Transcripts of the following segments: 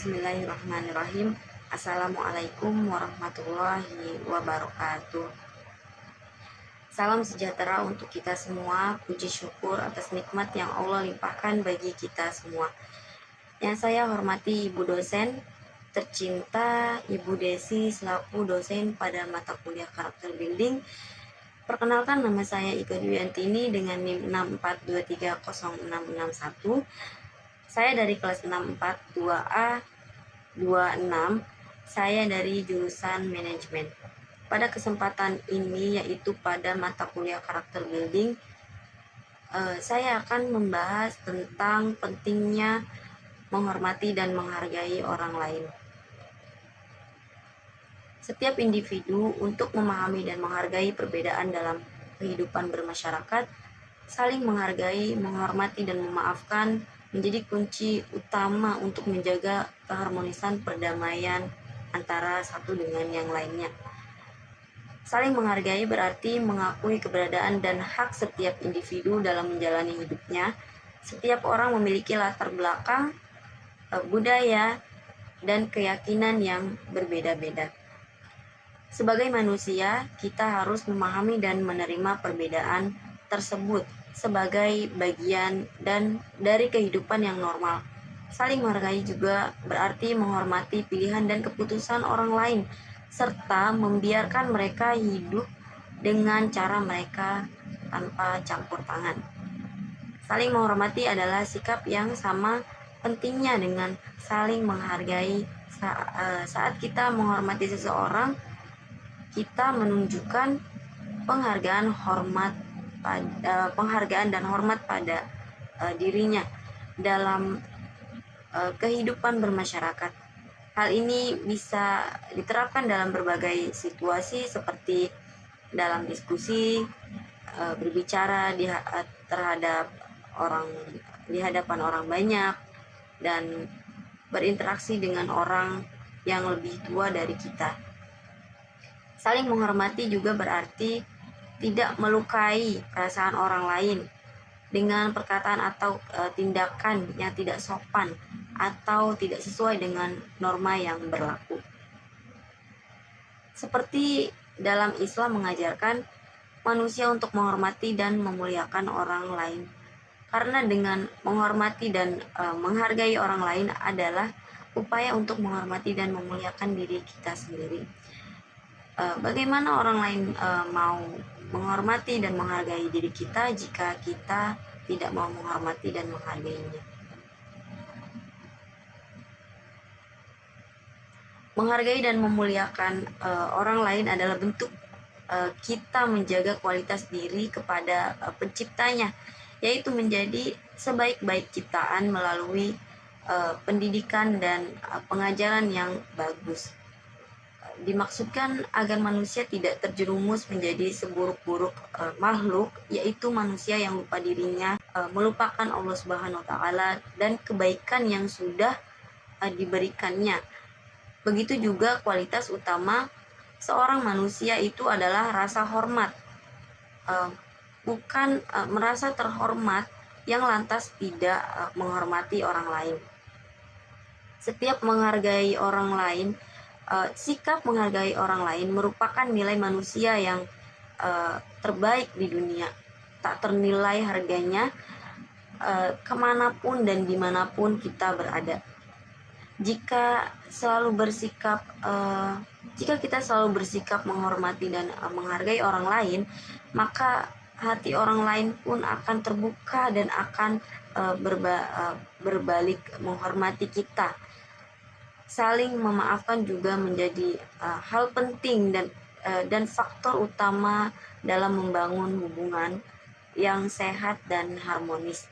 Bismillahirrahmanirrahim. Assalamualaikum warahmatullahi wabarakatuh. Salam sejahtera untuk kita semua. Puji syukur atas nikmat yang Allah limpahkan bagi kita semua. Yang saya hormati Ibu dosen tercinta Ibu Desi selaku dosen pada mata kuliah karakter building. Perkenalkan, nama saya Ika Dwiantini dengan NIM 6423061. Saya dari kelas 64 2A 26. Saya dari jurusan manajemen. Pada kesempatan ini, yaitu pada mata kuliah karakter building, saya akan membahas tentang pentingnya menghormati dan menghargai orang lain. Setiap individu untuk memahami dan menghargai perbedaan dalam kehidupan bermasyarakat, saling menghargai, menghormati, dan memaafkan menjadi kunci utama untuk menjaga keharmonisan perdamaian antara satu dengan yang lainnya. Saling menghargai berarti mengakui keberadaan dan hak setiap individu dalam menjalani hidupnya. Setiap orang memiliki latar belakang, budaya, dan keyakinan yang berbeda-beda. Sebagai manusia, kita harus memahami dan menerima perbedaan tersebut sebagai bagian dan dari kehidupan yang normal. Saling menghargai juga berarti menghormati pilihan dan keputusan orang lain, serta membiarkan mereka hidup dengan cara mereka tanpa campur tangan. Saling menghormati adalah sikap yang sama pentingnya dengan saling menghargai. Saat kita menghormati seseorang, kita menunjukkan penghargaan dan hormat pada dirinya dalam kehidupan bermasyarakat. Hal ini bisa diterapkan dalam berbagai situasi seperti dalam diskusi, berbicara terhadap orang di hadapan orang banyak, dan berinteraksi dengan orang yang lebih tua dari kita. Saling menghormati juga berarti tidak melukai perasaan orang lain dengan perkataan atau tindakan yang tidak sopan atau tidak sesuai dengan norma yang berlaku. Seperti dalam Islam mengajarkan manusia untuk menghormati dan memuliakan orang lain. Karena dengan menghormati dan menghargai orang lain adalah upaya untuk menghormati dan memuliakan diri kita sendiri. Bagaimana orang lain mau menghormati dan menghargai diri kita jika kita tidak mau menghormati dan menghargainya? Menghargai dan memuliakan orang lain adalah bentuk kita menjaga kualitas diri kepada penciptanya, yaitu menjadi sebaik-baik ciptaan melalui pendidikan dan pengajaran yang bagus. Dimaksudkan agar manusia tidak terjerumus menjadi seburuk-buruk makhluk, yaitu manusia yang lupa dirinya, melupakan Allah Subhanahu wa Ta'ala dan kebaikan yang sudah diberikannya. Begitu juga kualitas utama seorang manusia itu adalah rasa hormat, bukan merasa terhormat yang lantas tidak menghormati orang lain. Setiap menghargai orang lain, sikap menghargai orang lain merupakan nilai manusia yang terbaik di dunia. Tak ternilai harganya kemanapun dan dimanapun kita berada. Jika kita selalu bersikap menghormati dan menghargai orang lain, maka hati orang lain pun akan terbuka dan akan berbalik menghormati kita. Saling memaafkan juga menjadi hal penting dan faktor utama dalam membangun hubungan yang sehat dan harmonis.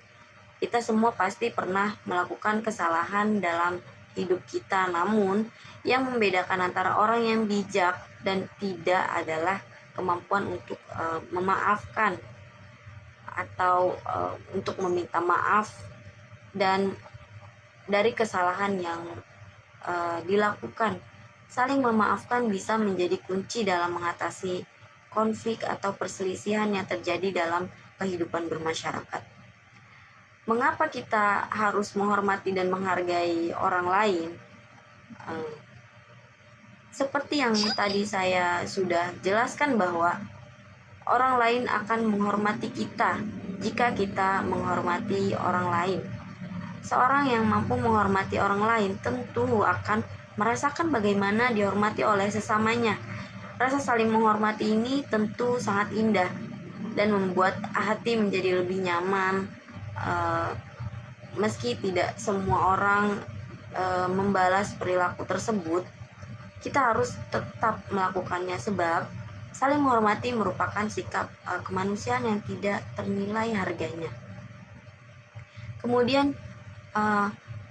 Kita semua pasti pernah melakukan kesalahan dalam hidup kita, namun yang membedakan antara orang yang bijak dan tidak adalah kemampuan untuk memaafkan atau untuk meminta maaf dan dari kesalahan yang dilakukan. Saling memaafkan bisa menjadi kunci dalam mengatasi konflik atau perselisihan yang terjadi dalam kehidupan bermasyarakat. Mengapa kita harus menghormati dan menghargai orang lain? Eh, Seperti yang tadi saya sudah jelaskan bahwa orang lain akan menghormati kita jika kita menghormati orang lain. Seorang yang mampu menghormati orang lain tentu akan merasakan bagaimana dihormati oleh sesamanya. Rasa saling menghormati ini tentu sangat indah dan membuat hati menjadi lebih nyaman. Eh, Meski tidak semua orang membalas perilaku tersebut, kita harus tetap melakukannya sebab saling menghormati merupakan sikap kemanusiaan yang tidak ternilai harganya. Kemudian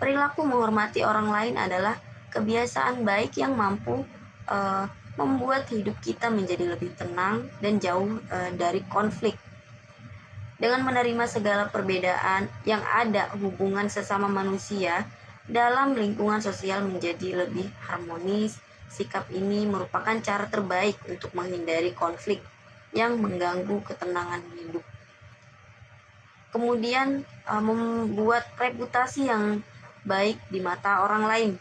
perilaku menghormati orang lain adalah kebiasaan baik yang mampu membuat hidup kita menjadi lebih tenang dan jauh dari konflik. Dengan menerima segala perbedaan yang ada, hubungan sesama manusia dalam lingkungan sosial menjadi lebih harmonis. Sikap ini merupakan cara terbaik untuk menghindari konflik yang mengganggu ketenangan hidup. Kemudian membuat reputasi yang baik di mata orang lain.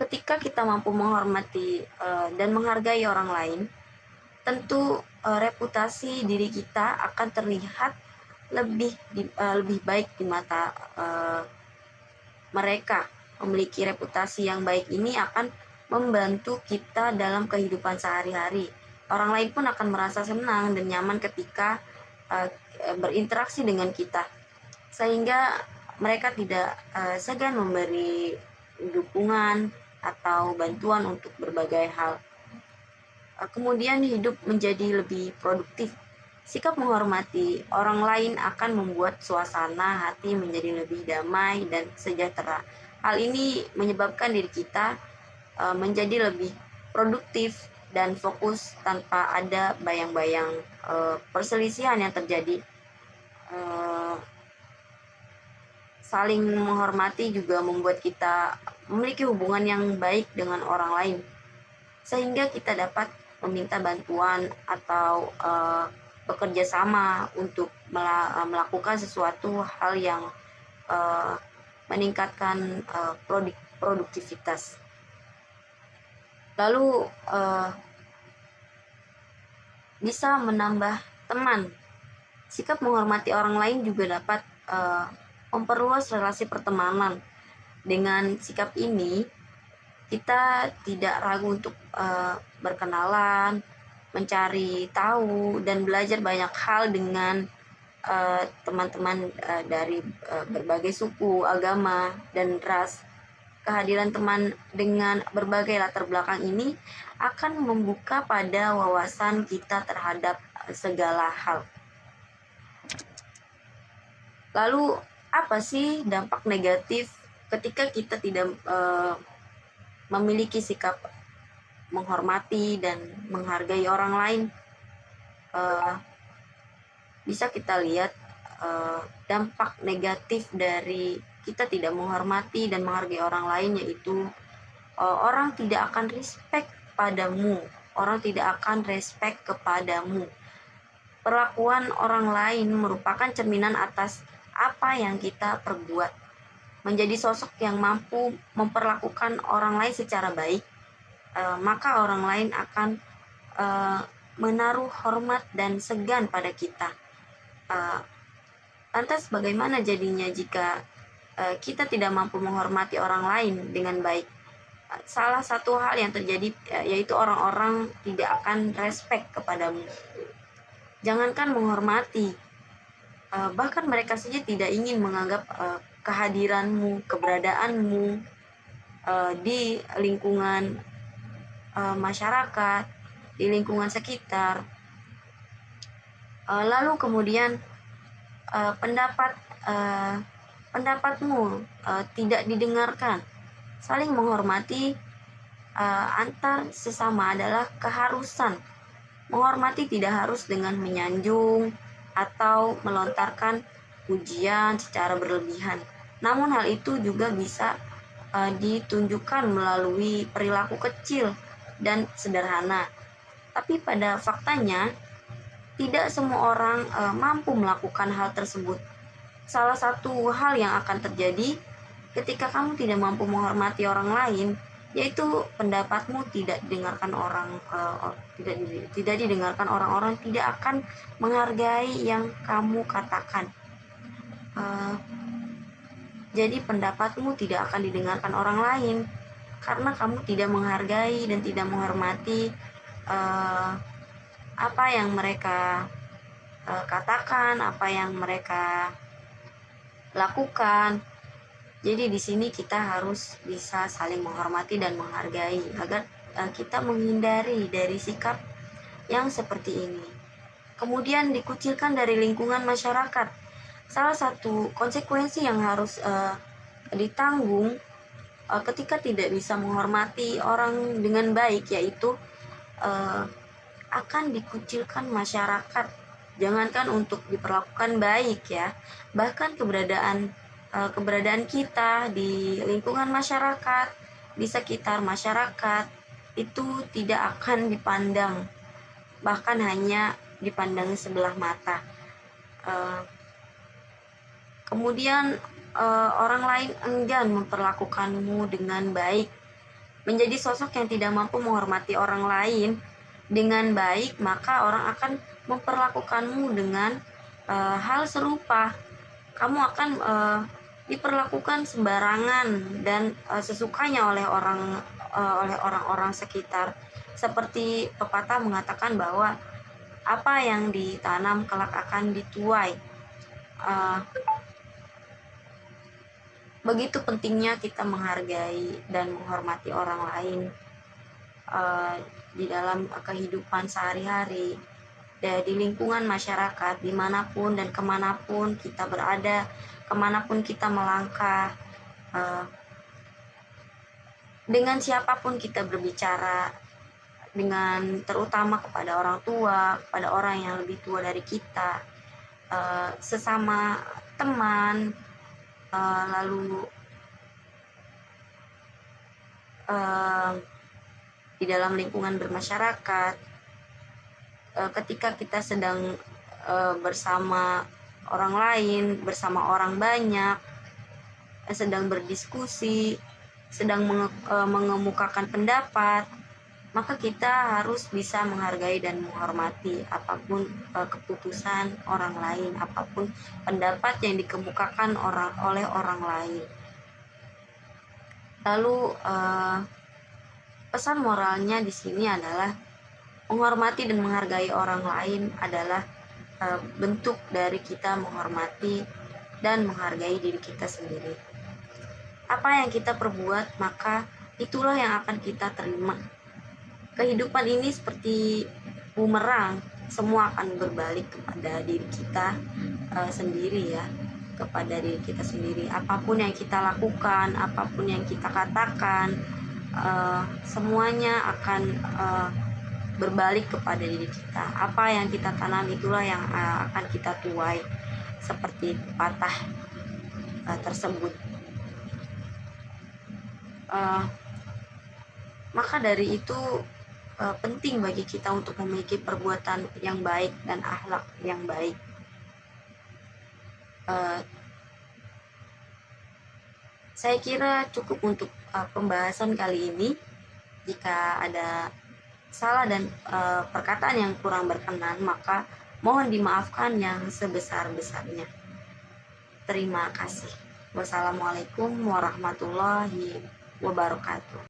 Ketika kita mampu menghormati dan menghargai orang lain, tentu reputasi diri kita akan terlihat lebih baik di mata mereka. Memiliki reputasi yang baik ini akan membantu kita dalam kehidupan sehari-hari. Orang lain pun akan merasa senang dan nyaman ketika berinteraksi dengan kita, sehingga mereka tidak segan memberi dukungan atau bantuan untuk berbagai hal. Kemudian hidup menjadi lebih produktif. Sikap menghormati orang lain akan membuat suasana hati menjadi lebih damai dan sejahtera. Hal ini menyebabkan diri kita menjadi lebih produktif dan fokus tanpa ada bayang-bayang perselisihan yang terjadi. Saling menghormati juga membuat kita memiliki hubungan yang baik dengan orang lain, sehingga kita dapat meminta bantuan atau bekerja sama untuk melakukan sesuatu hal yang meningkatkan produktivitas. Lalu bisa menambah teman. Sikap menghormati orang lain juga dapat memperluas relasi pertemanan. Dengan sikap ini, kita tidak ragu untuk berkenalan, mencari tahu, dan belajar banyak hal dengan teman-teman dari berbagai suku, agama, dan ras. Kehadiran teman dengan berbagai latar belakang ini akan membuka pada wawasan kita terhadap segala hal. Lalu, apa sih dampak negatif ketika kita tidak memiliki sikap menghormati dan menghargai orang lain? Bisa kita lihat dampak negatif dari kita tidak menghormati dan menghargai orang lain, yaitu orang tidak akan respect padamu, orang tidak akan respect kepadamu. Perlakuan orang lain merupakan cerminan atas apa yang kita perbuat. Menjadi sosok yang mampu memperlakukan orang lain secara baik, maka orang lain akan menaruh hormat dan segan pada kita. Lantas bagaimana jadinya jika kita tidak mampu menghormati orang lain dengan baik? Salah satu hal yang terjadi yaitu orang-orang tidak akan respect kepadamu. Jangankan menghormati, bahkan mereka saja tidak ingin menganggap kehadiranmu, keberadaanmu di lingkungan masyarakat, di lingkungan sekitar. Lalu kemudian pendapatmu tidak didengarkan. Saling menghormati antar sesama adalah keharusan. Menghormati tidak harus dengan menyanjung atau melontarkan pujian secara berlebihan. Namun hal itu juga bisa ditunjukkan melalui perilaku kecil dan sederhana. Tapi pada faktanya, tidak semua orang mampu melakukan hal tersebut. Salah satu hal yang akan terjadi Ketika kamu tidak mampu menghormati orang lain, yaitu pendapatmu tidak didengarkan tidak didengarkan orang-orang, tidak akan menghargai yang kamu katakan. Uh, jadi pendapatmu tidak akan didengarkan orang lain karena kamu tidak menghargai dan tidak menghormati apa yang mereka katakan, apa yang mereka lakukan. Jadi di sini kita harus bisa saling menghormati dan menghargai agar kita menghindari dari sikap yang seperti ini. Kemudian dikucilkan dari lingkungan masyarakat. Salah satu konsekuensi yang harus ditanggung ketika tidak bisa menghormati orang dengan baik, yaitu akan dikucilkan masyarakat. Jangankan untuk diperlakukan baik ya, bahkan keberadaan kita di lingkungan masyarakat, di sekitar masyarakat itu tidak akan dipandang, bahkan hanya dipandang sebelah mata. Kemudian orang lain enggan memperlakukanmu dengan baik. Menjadi sosok yang tidak mampu menghormati orang lain dengan baik, maka orang akan memperlakukanmu dengan hal serupa. Kamu akan diperlakukan sembarangan dan sesukanya oleh orang-orang sekitar. Seperti pepatah mengatakan bahwa apa yang ditanam kelak akan dituai. Begitu pentingnya kita menghargai dan menghormati orang lain di dalam kehidupan sehari-hari, di lingkungan masyarakat, dimanapun dan kemanapun kita berada, kemanapun kita melangkah, dengan siapapun kita berbicara, dengan terutama kepada orang tua, kepada orang yang lebih tua dari kita, sesama teman, lalu di dalam lingkungan bermasyarakat, ketika kita sedang bersama orang lain, bersama orang banyak, sedang berdiskusi, sedang mengemukakan pendapat, maka kita harus bisa menghargai dan menghormati apapun keputusan orang lain, apapun pendapat yang dikemukakan oleh orang lain. Lalu pesan moralnya di sini adalah menghormati dan menghargai orang lain adalah bentuk dari kita menghormati dan menghargai diri kita sendiri. Apa yang kita perbuat, maka itulah yang akan kita terima. Kehidupan ini seperti bumerang, semua akan berbalik kepada diri kita sendiri ya, kepada diri kita sendiri. Apapun yang kita lakukan, apapun yang kita katakan, semuanya akan berbalik kepada diri kita. Apa yang kita tanam itulah yang akan kita tuai, seperti patah tersebut. Maka dari itu penting bagi kita untuk memiliki perbuatan yang baik dan akhlak yang baik. Saya kira cukup untuk pembahasan kali ini. Jika ada salah dan perkataan yang kurang berkenan, maka mohon dimaafkan yang sebesar-besarnya. Terima kasih. Wassalamualaikum warahmatullahi wabarakatuh.